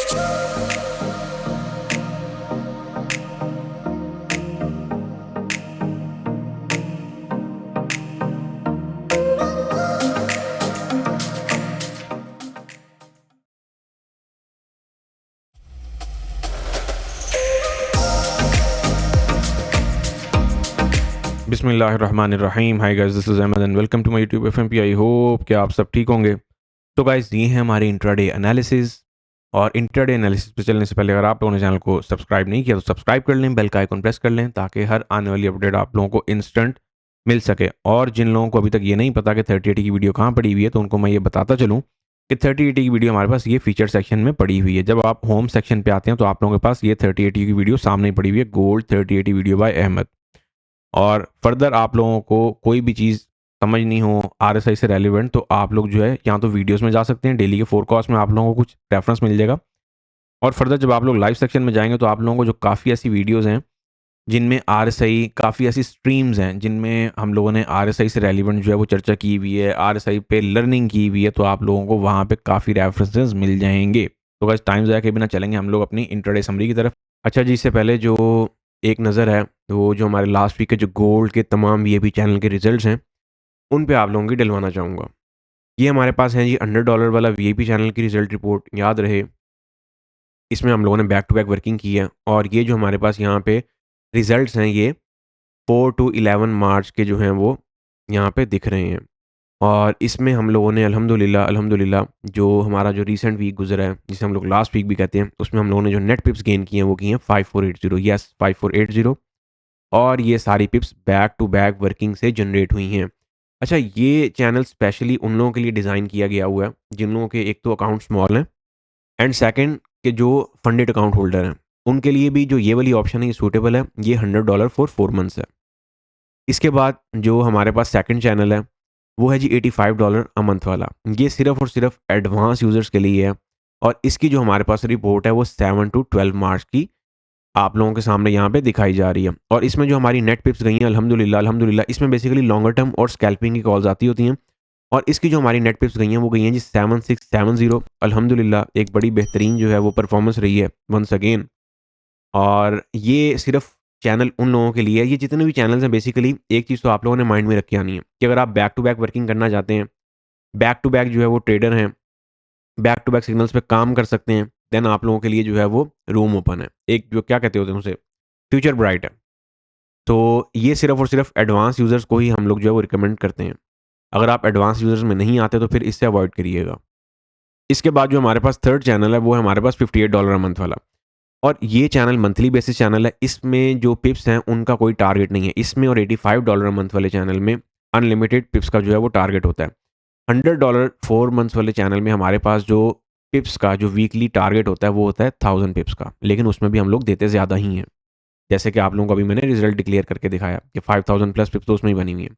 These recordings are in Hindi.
बिस्मिल्लाहिर्रहमानिर्रहीम। Hi guys, this is Ahmed and welcome to my YouTube FMP. I hope कि आप सब ठीक होंगे। तो गाइस, ये है हमारी इंट्राडे एनालिसिस। और इंट्राडे एनालिसिस पे चलने से पहले अगर आप लोगों ने चैनल को सब्सक्राइब नहीं किया तो सब्सक्राइब कर लें, बेल का आइकन प्रेस कर लें ताकि हर आने वाली अपडेट आप लोगों को इंस्टेंट मिल सके। और जिन लोगों को अभी तक ये नहीं पता कि 3080 की वीडियो कहाँ पड़ी हुई है, तो उनको मैं ये बताता चलूँ कि 3080 की वीडियो हमारे पास ये फीचर सेक्शन में पड़ी हुई है। जब आप होम सेक्शन पे आते हैं तो आप लोगों के पास ये 3080 की वीडियो सामने पड़ी हुई है, गोल्ड 3080 वीडियो बाय अहमद। और फर्दर आप लोगों को कोई भी चीज़ समझ नहीं हो आरएसआई से रेलिवेंट, तो आप लोग जो है या तो वीडियोस में जा सकते हैं, डेली के फोरकास्ट में आप लोगों को कुछ रेफरेंस मिल जाएगा। और फर्दर जब आप लोग लाइव सेक्शन में जाएंगे तो आप लोगों को जो काफ़ी ऐसी वीडियोस हैं जिनमें आरएसआई, काफ़ी ऐसी स्ट्रीम्स हैं जिनमें हम लोगों ने आरएसआई से रेलिवेंट जो है वो चर्चा की हुई है, आरएसआई पे लर्निंग की हुई है, तो आप लोगों को वहाँ पे काफ़ी रेफरेंसेस मिल जाएंगे। तो बस टाइम ज़ाया के बिना चलेंगे हम लोग अपनी इंट्राडे समरी की तरफ। अच्छा जी, इससे पहले जो एक नज़र है वो जो हमारे लास्ट वीक के जो गोल्ड के तमाम वीआईपी चैनल के रिजल्ट्स हैं उन पे आप लोगों की डलवाना चाहूँगा। ये हमारे पास है जी $100 वाला वीआईपी चैनल की रिजल्ट रिपोर्ट। याद रहे, इसमें हम लोगों ने बैक टू बैक वर्किंग की है और ये जो हमारे पास यहाँ पे रिजल्ट्स हैं ये 4 टू 11 मार्च के जो हैं वो यहाँ पे दिख रहे हैं। और इसमें हम लोगों ने अल्हम्दुलिल्लाह अल्हम्दुलिल्लाह जो हमारा जो रीसेंट वीक गुजरा है, जिसे हम लोग लास्ट वीक भी कहते हैं, उसमें हम लोगों ने जो नेट पिप्स गेन किए हैं वो किए हैं 5480। यस, 5480। और ये सारी pips back to back working से जनरेट हुई हैं। अच्छा, ये चैनल स्पेशली उन लोगों के लिए डिज़ाइन किया गया हुआ है जिन लोगों के एक तो अकाउंट स्मॉल हैं एंड सेकंड के जो फंडेड अकाउंट होल्डर हैं, उनके लिए भी जो ये वाली ऑप्शन है ये सूटेबल है। ये $100 फॉर 4 मंथ्स है। इसके बाद जो हमारे पास सेकंड चैनल है वो है जी $85 अ मंथ वाला। ये सिर्फ़ और सिर्फ एडवांस यूज़र्स के लिए है। और इसकी जो हमारे पास रिपोर्ट है वो 7 टू 12 मार्च की आप लोगों के सामने यहाँ पे दिखाई जा रही है। और इसमें जो हमारी नेट पिप्स गई हैं अल्हम्दुलिल्लाह अल्हम्दुलिल्लाह, इसमें बेसिकली लॉन्गर टर्म और स्कैल्पिंग की कॉल्स आती होती हैं। और इसकी जो हमारी नेट पिप्स गई हैं वो गई हैं जी 7670। अल्हम्दुलिल्लाह एक बड़ी बेहतरीन जो है वो परफॉर्मेंस रही है वंस अगेन। और ये सिर्फ चैनल उन लोगों के लिए है, ये जितने भी चैनल्स हैं बेसिकली एक चीज़ तो आप लोगों ने माइंड में रख के आनी है कि अगर आप बैक टू बैक वर्किंग करना चाहते हैं, बैक टू बैक जो है वो ट्रेडर हैं, बैक टू बैक सिग्नल्स पे काम कर सकते हैं, देन आप लोगों के लिए जो है वो रूम ओपन है। एक जो क्या कहते होते हैं उसे, फ्यूचर ब्राइट है। तो ये सिर्फ़ और सिर्फ एडवांस यूज़र्स को ही हम लोग जो है वो रिकमेंड करते हैं। अगर आप एडवांस यूज़र्स में नहीं आते तो फिर इससे अवॉइड करिएगा। इसके बाद जो हमारे पास थर्ड चैनल है वो है हमारे पास $58 अ मंथ वाला। और ये चैनल मंथली बेसिस चैनल है। इसमें जो पिप्स हैं उनका कोई टारगेट नहीं है। इसमें और $85 अ मंथ वाले चैनल में अनलिमिटेड पिप्स का जो है वो टारगेट होता है। $100 4 मंथ्स वाले चैनल में हमारे पास जो पिप्स का जो वीकली टारगेट होता है वो होता है 1000 पिप्स का, लेकिन उसमें भी हम लोग देते ज़्यादा ही हैं। जैसे कि आप लोगों को अभी मैंने रिजल्ट डिक्लेयर करके दिखाया कि 5000 प्लस पिप्स तो उसमें ही बनी हुई है।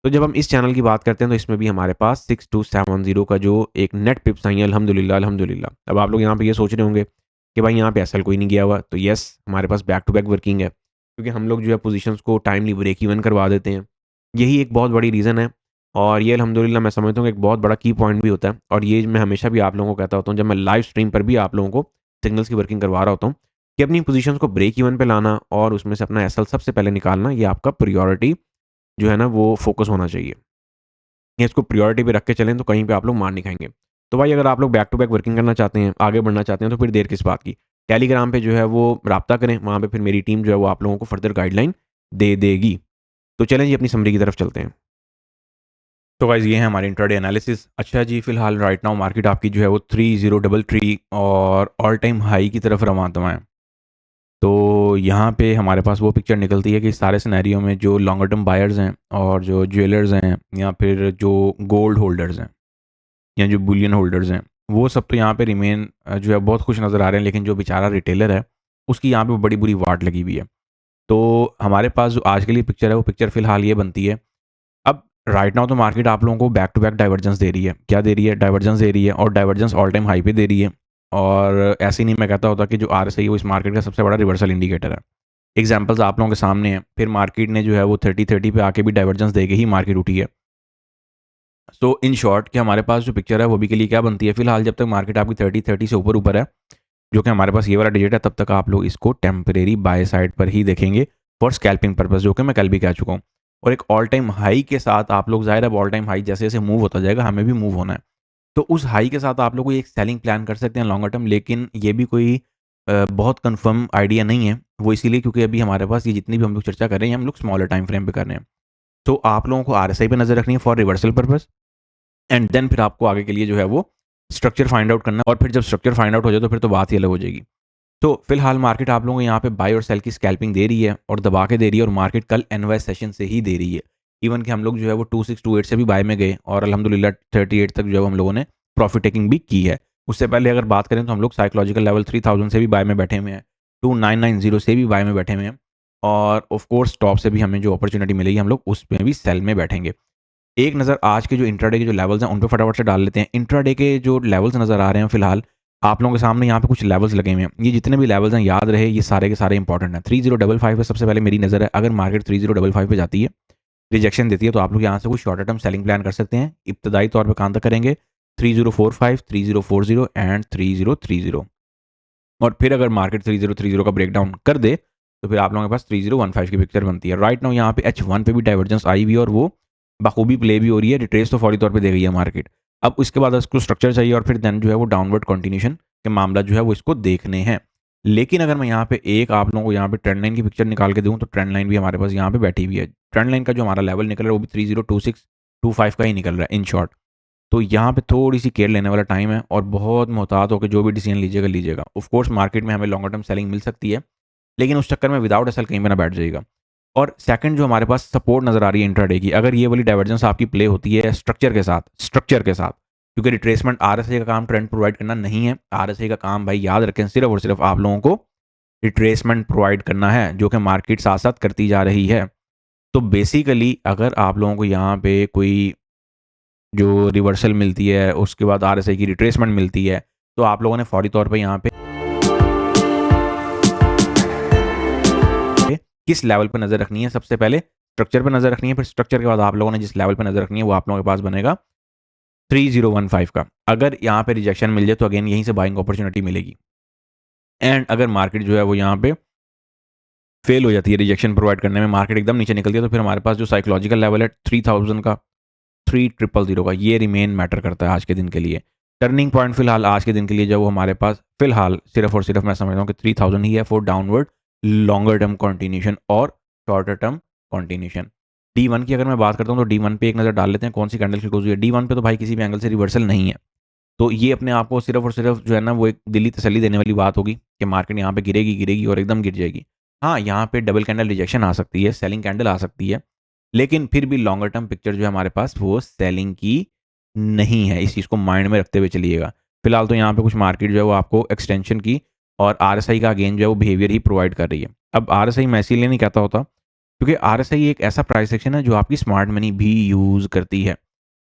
तो जब हम इस चैनल की बात करते हैं तो इसमें भी हमारे पास 6270 का जो एक नेट पिप्स आई है अल्हम्दुलिल्लाह अल्हम्दुलिल्लाह। अब आप लोग यहाँ पे ये सोच रहे होंगे कि भाई यहाँ पे एसएल कोई नहीं गया हुआ, तो यस, हमारे पास बैक टू बैक वर्किंग है क्योंकि हम लोग जो है पोजीशंस को टाइमली ब्रेक इवन करवा देते हैं। यही एक बहुत बड़ी रीज़न है। और ये अल्हम्दुलिल्लाह मैं समझता हूँ कि एक बहुत बड़ा की पॉइंट भी होता है। और ये मैं हमेशा भी आप लोगों को कहता होता हूँ जब मैं लाइव स्ट्रीम पर भी आप लोगों को सिग्नल्स की वर्किंग करवा रहा होता हूँ कि अपनी पोजीशंस को ब्रेक इवन पे लाना और उसमें से अपना एसएल सबसे पहले निकालना, ये आपका प्रायोरिटी जो है ना वो फोकस होना चाहिए। या इसको प्रायोरिटी पे रख के चलें तो कहीं पे आप लोग मार नहीं खाएँगे। तो भाई अगर आप लोग बैक टू बैक वर्किंग करना चाहते हैं, आगे बढ़ना चाहते हैं तो फिर देर किस बात की। टेलीग्राम पे जो है वो राब्ता करें, वहाँ पे फिर मेरी टीम जो है वो आप लोगों को फर्दर गाइडलाइन दे देगी। तो चलें जी अपनी समरी की तरफ चलते हैं। तो गाइज़, ये है हमारी इंट्राडे एनालिसिस। अच्छा जी, फिलहाल राइट नाउ मार्केट आपकी जो है वो 3033 और ऑल टाइम हाई की तरफ रवाना है। तो यहाँ पे हमारे पास वो पिक्चर निकलती है कि इस सारे सिनेरियो में जो लॉन्गर टर्म बायर्स हैं और जो ज्वेलर्स हैं या फिर जो गोल्ड होल्डर्स हैं या जो बुलियन होल्डर्स हैं, वो सब तो यहाँ पे रिमेन जो है बहुत खुश नज़र आ रहे हैं, लेकिन जो बेचारा रिटेलर है उसकी यहाँ पे बड़ी बुरी वाट लगी हुई है। तो हमारे पास जो आज के लिए पिक्चर है वो पिक्चर फ़िलहाल ये बनती है। अब राइट नाउ तो मार्केट आप लोगों को बैक टू बैक डाइवर्जेंस दे रही है। क्या दे रही है? डाइवर्जेंस दे रही है, और डाइवर्जेंस ऑल टाइम हाई पे दे रही है। और ऐसे ही नहीं मैं कहता होता कि जो आरएसआई है वो इस मार्केट का सबसे बड़ा रिवर्सल इंडिकेटर है। एग्जाम्पल्स आप लोगों के सामने हैं। फिर मार्केट ने जो है वो 30-30 पे आके भी डाइवर्जेंस दे के ही मार्केट उठी है। सो इन शॉर्ट कि हमारे पास जो पिक्चर है वो भी के लिए क्या बनती है, फिलहाल जब तक मार्केट आपकी 30-30 से ऊपर ऊपर है, जो कि हमारे पास ये वाला डिजिट है, तब तक आप लोग इसको टेम्परेरी बाय साइड पर ही देखेंगे फॉर स्कैल्पिंग पर्पस, जो कि मैं कल भी कह चुका हूँ। और एक ऑल टाइम हाई के साथ आप लोग, ज़ाहिर है ऑल टाइम हाई जैसे जैसे मूव होता जाएगा हमें भी मूव होना है, तो उस हाई के साथ आप लोग को एक सेलिंग प्लान कर सकते हैं लॉन्गर टर्म। लेकिन ये भी कोई बहुत कंफर्म आइडिया नहीं है, वो इसीलिए क्योंकि अभी हमारे पास ये जितनी भी हम लोग चर्चा कर रहे हैं हम लोग स्मॉलर टाइम फ्रेम पे कर रहे हैं। तो आप लोगों को आरएसआई पे नज़र रखनी है for reversal purpose, and then फिर आपको आगे के लिए जो है वो स्ट्रक्चर फाइंड आउट करना है। और फिर जब स्ट्रक्चर फाइंड आउट हो जाए तो फिर तो बात ही अलग हो जाएगी। तो फिलहाल मार्केट आप लोगों को यहाँ पे बाय और सेल की स्कैल्पिंग दे रही है और दबा के दे रही है, और मार्केट कल एनवाई सेशन से ही दे रही है। इवन कि हम लोग जो है वो 2628 से भी बाय में गए और अल्हम्दुलिल्लाह 38 तक जो है हम लोगों ने प्रॉफिट टेकिंग भी की है। उससे पहले अगर बात करें तो हम लोग साइकोलॉजिकल लेवल 3000 से भी बाय में बैठे हुए हैं, 2990 से भी बाय में बैठे हुए हैं, और ऑफ कोर्स टॉप से भी हमें जो अपॉर्चुनिटी मिलेगी हम लोग उसमें भी सेल में बैठेंगे। एक नज़र आज के जो इंट्राडे के जो लेवल्स हैं उन पे फटाफट से डाल लेते हैं। इंट्राडे के जो लेवल्स नज़र आ रहे हैं फिलहाल आप लोगों के सामने यहाँ पे कुछ लेवल्स लगे हुए हैं। ये जितने भी लेवल्स हैं याद रहे, ये सारे के सारे इंपॉर्टेंट हैं। 3055 पे सबसे पहले मेरी नज़र है। अगर मार्केट 3055 पे जाती है, रिजेक्शन देती है, तो आप लोग यहाँ से कुछ शॉर्टर टर्म सेलिंग प्लान कर सकते हैं। इब्तदाई तौर पर कहाँ तक करेंगे? 3045, 3040 एंड 3030। और फिर अगर मार्केट 3030 का ब्रेकडाउन कर दे तो फिर आप लोगों के पास 3015 की पिक्चर बनती है। राइट नाउ यहाँ पे H1 पे भी डाइवर्जेंस आई हुई है और वो बखूबी प्ले भी हो रही है। रिट्रेस तो फौरी तौर पे दे गई है मार्केट। अब उसके बाद इसको स्ट्रक्चर चाहिए और फिर देन जो है वो डाउनवर्ड कंटिन्यूशन के मामला जो है वो इसको देखने हैं। लेकिन अगर मैं यहाँ पे एक आप लोगों को यहाँ पे ट्रेंड लाइन की पिक्चर निकाल के दूँ तो ट्रेंड लाइन भी हमारे पास यहाँ पे बैठी हुई है। ट्रेंड लाइन का जो हमारा लेवल निकल रहा है वो भी 302625 का ही निकल रहा है इन शॉर्ट। तो यहाँ पे थोड़ी-सी केयर लेने वाला टाइम है और बहुत मुहतात होकर जो भी डिसीजन लीजिएगा। ऑफ कोर्स मार्केट में हमें लॉन्गर टर्म सेलिंग मिल सकती है, लेकिन उस चक्कर में विदाउट एसएल कहीं पे ना बैठ जाइएगा। और सेकंड जो हमारे पास सपोर्ट नज़र आ रही है इंट्राडे की, अगर ये वाली डाइवर्जेंस आपकी प्ले होती है स्ट्रक्चर के साथ, क्योंकि रिट्रेसमेंट आरएसआई का काम ट्रेंड प्रोवाइड करना नहीं है। आरएसआई का काम भाई याद रखें सिर्फ और सिर्फ आप लोगों को रिट्रेसमेंट प्रोवाइड करना है, जो कि मार्केट साथ-साथ करती जा रही है। तो बेसिकली अगर आप लोगों को यहाँ पे कोई जो रिवर्सल मिलती है, उसके बाद आरएसआई की रिट्रेसमेंट मिलती है, तो आप लोगों ने फौरी तौर पे यहाँ पे किस लेवल पे नज़र रखनी है? सबसे पहले स्ट्रक्चर पे नज़र रखनी है, फिर स्ट्रक्चर के बाद आप लोगों ने जिस लेवल पे नज़र रखनी है, वो आप लोगों के पास बनेगा 3015 का। अगर यहाँ पे रिजेक्शन मिल जाए, तो अगेन यहीं से बाइंग अपॉर्च्युनिटी मिलेगी। एंड अगर मार्केट जो है वो यहाँ पे फेल हो जाती है रिजेक्शन प्रोवाइड करने में, मार्केट एकदम नीचे निकलती है, तो फिर हमारे पास जो साइकोलॉजिकल लेवल है 3000 का, 3000 का, ये रिमेन मैटर करता है आज के दिन के लिए। टर्निंग पॉइंट फिलहाल आज के दिन के लिए जो वो हमारे पास फिलहाल सिर्फ और सिर्फ मैं समझता हूँ कि 3000 ही है for downward longer term continuation और शॉर्टर टर्म कंटिन्यूशन। D1 की अगर मैं बात करता हूँ तो D1 पे एक नज़र डाल लेते हैं कौन सी कैंडल की क्लोज हुई है। D1 पे तो भाई किसी भी एंगल से रिवर्सल नहीं है, तो ये अपने आप को सिर्फ और सिर्फ जो है ना वो एक दिली तसल्ली देने वाली बात होगी कि मार्केट यहाँ पे गिरेगी और एकदम गिर जाएगी। हाँ, यहाँ पे डबल कैंडल रिजेक्शन आ सकती है, सेलिंग कैंडल आ सकती है, लेकिन फिर भी लॉन्गर टर्म पिक्चर जो है हमारे पास वो सेलिंग की नहीं है। इस चीज़ को माइंड में रखते हुए चलिएगा। फिलहाल तो यहाँ पे कुछ मार्केट जो है वो आपको एक्सटेंशन की और आरएसआई का अगेन जो है वो बिहेवियर ही प्रोवाइड कर रही है। अब आरएसआई मैं इसीलिए नहीं कहता होता क्योंकि आरएसआई एक ऐसा प्राइस सेक्शन है जो आपकी स्मार्ट मनी भी यूज़ करती है।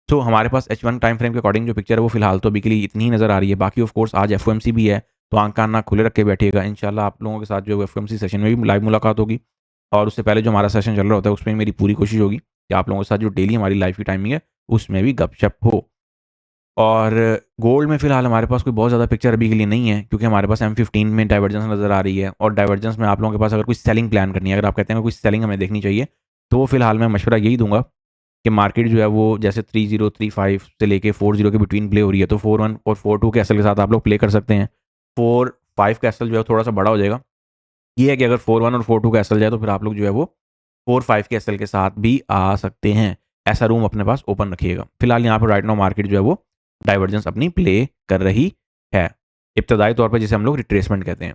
तो हमारे पास H1 टाइम फ्रेम के अकॉर्डिंग जो पिक्चर है वो फिलहाल तो अभी के लिए इतनी ही नज़र आ रही है। बाकी ऑफ कोर्स आज एफओएमसी भी है, तो आंख कान नाक खुले रख के बैठिएगा। इंशाल्लाह आप लोगों के साथ जो एफओएमसी सेशन में भी लाइव मुलाकात होगी, और उससे पहले जो हमारा सेशन चल रहा होता है उसमें मेरी पूरी कोशिश होगी कि आप लोगों के साथ जो डेली हमारी लाइव की टाइमिंग है उसमें भी गपशप हो। और गोल्ड में फिलहाल हमारे पास कोई बहुत ज़्यादा पिक्चर अभी के लिए नहीं है, क्योंकि हमारे पास M15 में डाइवर्जेंस नज़र आ रही है, और डाइवर्जेंस में आप लोगों के पास अगर कोई सेलिंग प्लान करनी है, अगर आप कहते हैं कोई सेलिंग हमें देखनी चाहिए, तो फिलहाल मैं मशवरा यही दूंगा कि मार्केट जो है वो जैसे 3035 से लेके 40 के बिटवीन प्ले हो रही है, तो 41 और 42 के एसएल के साथ आप लोग प्ले कर सकते हैं। 45 का एसएल जो है थोड़ा सा बड़ा हो जाएगा। ये है कि अगर 41 और 42 का एसएल जाए तो फिर आप लोग जो है वो 45 के एसएल के साथ भी आ सकते हैं। ऐसा रूम अपने पास ओपन रखिएगा। फिलहाल यहाँ पर राइट नाउ मार्केट जो है वो डाइवर्जेंस अपनी प्ले कर रही है, इब्तदाई तौर पर जिसे हम लोग रिट्रेसमेंट कहते हैं।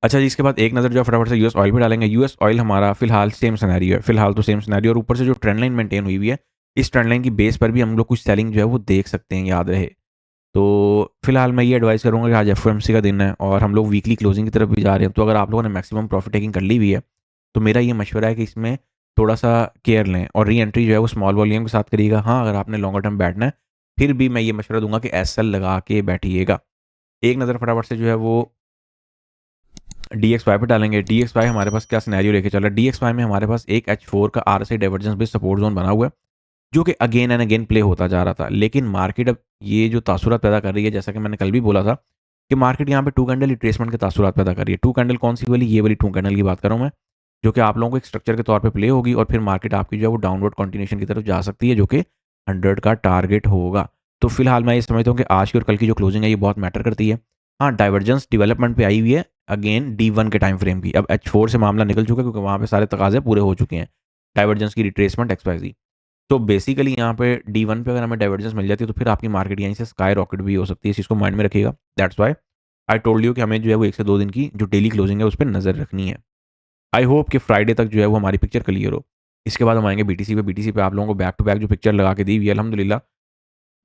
अच्छा जी, इसके बाद एक नज़र जो है फटाफट से यूएस ऑयल पे डालेंगे। यूएस ऑयल हमारा फिलहाल सेम सिनेरियो है, फिलहाल तो सेम सिनेरियो, और ऊपर से जो ट्रेंड लाइन मेंटेन हुई हुई है, इस ट्रेंड लाइन की बेस पर भी हम लोग कुछ सेलिंग जो है वो देख सकते हैं, याद रहे। तो फिलहाल मैं ये एडवाइस करूँगा कि आज एफओएमसी का दिन है और हम लोग वीकली क्लोजिंग की तरफ भी जा रहे हैं, तो अगर आप लोगों ने मैक्सिमम प्रॉफिट टेकिंग कर ली हुई है, तो मेरा ये मशवरा है कि इसमें थोड़ा सा केयर लें और री एंट्री जो है वो स्मॉल वॉल्यूम के साथ करिएगा। हाँ, अगर आपने लॉन्गर टर्म बैठना है, फिर भी मैं ये मशवरा दूंगा कि एसएल लगा के बैठिएगा। एक नज़र फटाफट से जो है वो DXY पे डालेंगे। DXY हमारे पास क्या सिनेरियो लेके चल रहा है? DXY में हमारे पास एक H4 का RSI divergence based support zone बना हुआ है, जो कि अगेन एंड अगेन प्ले होता जा रहा था। लेकिन मार्केट अब ये जो तासुरात पैदा कर रही है, जैसा कि मैंने कल भी बोला था कि मार्केट यहाँ पे 2 कैंडल रिट्रेसमेंट के तासुरात पैदा कर रही है। 2 कैंडल कौन सी वाली? ये वाली 2 कैंडल की बात कर रहा हूँ मैं, जो कि आप लोगों को एक स्ट्रक्चर के तौर पे प्ले होगी और फिर मार्केट आपकी जो है वो डाउनवर्ड कंटिन्यूएशन की तरफ जा सकती है, जो कि 100 का टारगेट होगा। तो फिलहाल मैं ये समझता हूँ कि आज की और कल की जो क्लोजिंग है ये बहुत मैटर करती है। हाँ, डाइवर्जेंस डेवलपमेंट पे आई हुई है अगेन D1 के टाइम फ्रेम की। अब H4 से मामला निकल चुका है क्योंकि वहाँ पे सारे तकाजे पूरे हो चुके हैं, डाइवर्जेंस की रिट्रेसमेंट XYZ। तो बेसिकली यहाँ पे D1 पे अगर हमें डाइवर्जेंस मिल जाती है तो फिर आपकी मार्केट यहीं से स्काई रॉकेट भी हो सकती है। इस चीज़ को माइंड में रखिएगा। That's why I told you कि हमें जो है वो 1 से 2 दिन की जो डेली क्लोजिंग है उस पर नज़र रखनी है। आई होप कि फ्राइडे तक जो है वो हमारी पिक्चर क्लियर हो। इसके बाद हम आएंगे BTC पे। BTC पे आप लोगों को बैक टू बैक जो पिक्चर लगा के दी हुई है अल्हम्दुलिल्लाह,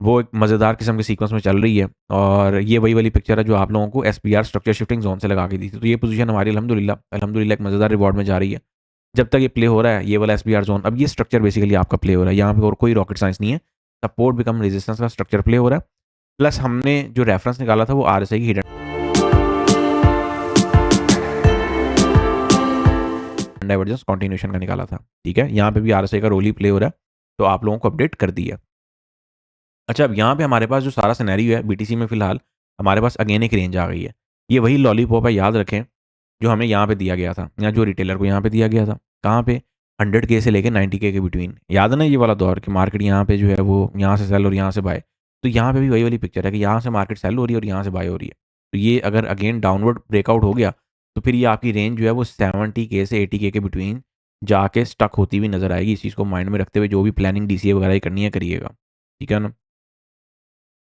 वो एक मज़ेदार किस्म के सीक्वेंस में चल रही है और ये वही वाली पिक्चर है जो आप लोगों को SPR स्ट्रक्चर शिफ्टिंग जोन से लगा के दी थी। तो ये पोजीशन हमारी अल्हम्दुलिल्लाह अल्हम्दुलिल्लाह एक मज़ेदार रिवॉर्ड में जा रही है। जब तक ये प्ले हो रहा है ये वाला SPR जोन, अब ये स्ट्रक्चर बेसिकली आपका प्ले हो रहा है। यहाँ पे और कोई रॉकेट साइंस नहीं है। सपोर्ट बिकम रेजिस्टेंस का स्ट्रक्चर प्ले हो रहा है। प्लस हमने जो रेफरेंस निकाला था वो RSI की हिडन डाइवर्जेंस कंटिन्यूएशन का निकाला था। ठीक है, यहाँ पे भी RSI का रोल ही प्ले हो रहा है, तो आप लोगों को अपडेट कर दिया। अच्छा, अब यहाँ पे हमारे पास जो सारा सिनेरियो है BTC में फ़िलहाल हमारे पास अगेन एक रेंज आ गई है। ये वही लॉलीपॉप है, याद रखें, जो हमें यहाँ पे दिया गया था या जो रिटेलर को यहाँ पे दिया गया था। कहाँ पे? 100K से लेके 90K के बिटवीन। याद है ना ये वाला दौर कि मार्केट यहाँ पे जो है वो यहाँ से सेल और यहाँ से बाय। तो यहाँ पे भी वही वाली पिक्चर है कि यहाँ से मार्केट सेल हो रही है और यहाँ से बाय हो रही है। तो ये अगर अगेन डाउनवर्ड ब्रेकआउट हो गया तो फिर ये आपकी रेंज जो है वो 70K से 80K के बिटवीन जाके स्टक होती हुई नज़र आएगी। इस चीज़ को माइंड में रखते हुए जो भी प्लानिंग DCA वगैरह की करनी है करिएगा। ठीक है ना?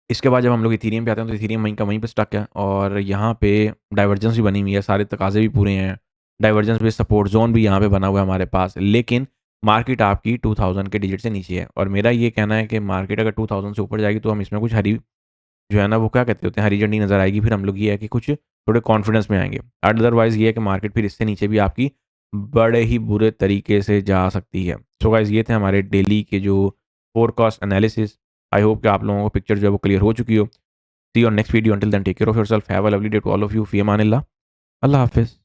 इसके बाद जब हम लोग इथेरियम पे आते हैं तो इथेरियम वहीं का वहीं पे स्टक है और यहाँ पे डाइवर्जेंस भी बनी हुई है, सारे तकाजे भी पूरे हैं। डाइवर्जेंस बेस्ड सपोर्ट जोन भी यहाँ पे बना हुआ है हमारे पास, लेकिन मार्केट आपकी 2000 के डिजिट से नीचे है और मेरा ये कहना है कि मार्केट अगर 2000 से ऊपर जाएगी तो हम इसमें कुछ हरी जो है ना वो क्या कहते होते हैं हरी झंडी नज़र आएगी। फिर हम लोग ये है कि कुछ थोड़े कॉन्फिडेंस में आएंगे। अदरवाइज़ ये है कि मार्केट फिर इससे नीचे भी आपकी बड़े ही बुरे तरीके से जा सकती है। सो गाइस, ये थे हमारे डेली के जो फोरकास्ट एनालिसिस। आई होप कि आप लोगों को पिक्चर जो है वो क्लियर हो चुकी हो। See you on next video. Until then take care of yourself. Have a lovely day to all of you. फी अमानिल्लाह। अल्लाह हाफिज़।